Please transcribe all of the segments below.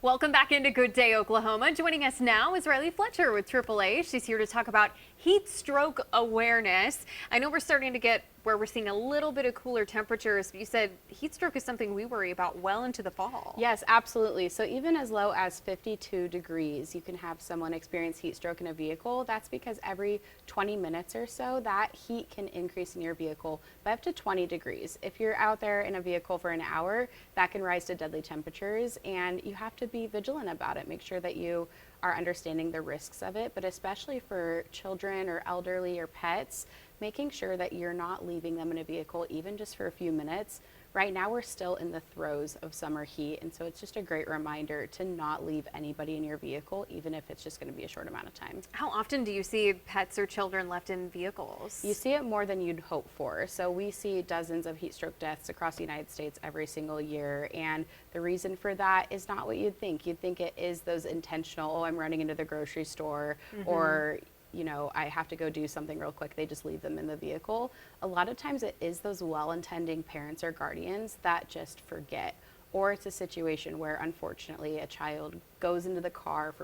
Welcome back into Good Day, Oklahoma. Joining us now is Riley Fletcher with AAA. She's here to talk about heat stroke awareness. I know we're starting to get where we're seeing a little bit of cooler temperatures, but you said heat stroke is something we worry about well into the fall. Yes, absolutely. So even as low as 52 degrees, you can have someone experience heat stroke in a vehicle. That's because every 20 minutes or so, that heat can increase in your vehicle by up to 20 degrees. If you're out there in a vehicle for an hour, that can rise to deadly temperatures, and you have to be vigilant about it. Make sure that you are understanding the risks of it, but especially for children or elderly or pets, making sure that you're not leaving them in a vehicle even just for a few minutes. Right now we're still in the throes of summer heat, and so it's just a great reminder to not leave anybody in your vehicle, even if it's just going to be a short amount of time. How often do you see pets or children left in vehicles? You see it more than you'd hope for. So we see dozens of heat stroke deaths across the United States every single year, and the reason for that is not what you'd think. You'd think it is those intentional, oh, I'm running into the grocery store, or I have to go do something real quick. They just leave them in the vehicle. A lot of times it is those well-intending parents or guardians that just forget. Or it's a situation where, unfortunately, a child goes into the car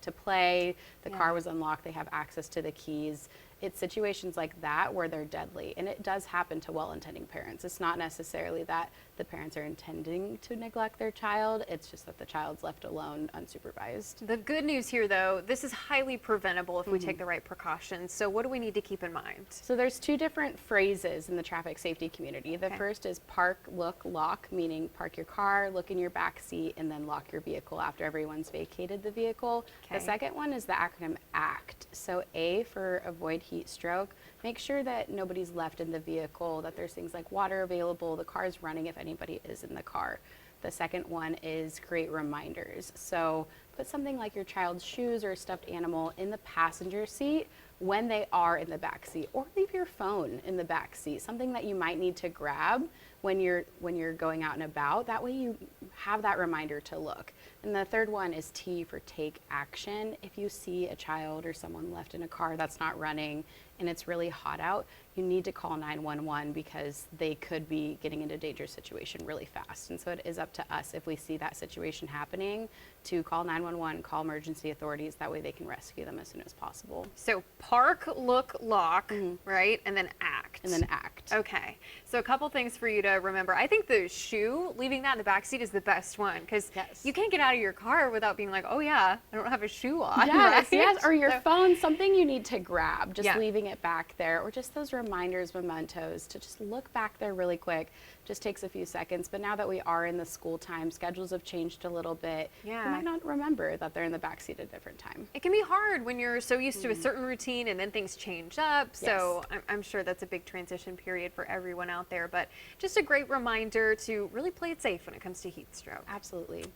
to play. The car was unlocked. They have access to the keys. It's situations like that where they're deadly. And it does happen to well-intending parents. It's not necessarily that the parents are intending to neglect their child. It's just that the child's left alone, unsupervised. The good news here, though, this is highly preventable if we take the right precautions. So what do we need to keep in mind? So there's two different phrases in the traffic safety community. The first is park, look, lock, meaning park your car, look in your back seat, and then lock your vehicle after everyone's vacated the vehicle. The second one is the acronym ACT. So A for avoid heat stroke. Make sure that nobody's left in the vehicle, that there's things like water available, the car is running if anybody is in the car. The second one is create reminders. So put something like your child's shoes or a stuffed animal in the passenger seat when they are in the back seat, or leave your phone in the back seat, something that you might need to grab when you're going out and about. That way you have that reminder to look. And the third one is T for take action. If you see a child or someone left in a car that's not running and it's really hot out, you need to call 911 because they could be getting into a dangerous situation really fast. And so it is up to us, if we see that situation happening, to call 911, call emergency authorities. That way they can rescue them as soon as possible. So park, look, lock, right? And then act. And then act. Okay. So a couple things for you to remember. I think the shoe, leaving that in the back seat, is the best one, because you can't get out of your car without being like, oh yeah, I don't have a shoe on. Yes, right? yes. Or your phone, something you need to grab, just leaving it back there, or just those reminders, mementos, to just look back there really quick. Just takes a few seconds. But now that we are in the school time, schedules have changed a little bit. You might not remember that they're in the backseat at a different time. It can be hard when you're so used to a certain routine and then things change up. So I'm sure that's a big transition period for everyone out there. But just a great reminder to really play it safe when it comes to heat stroke. Absolutely.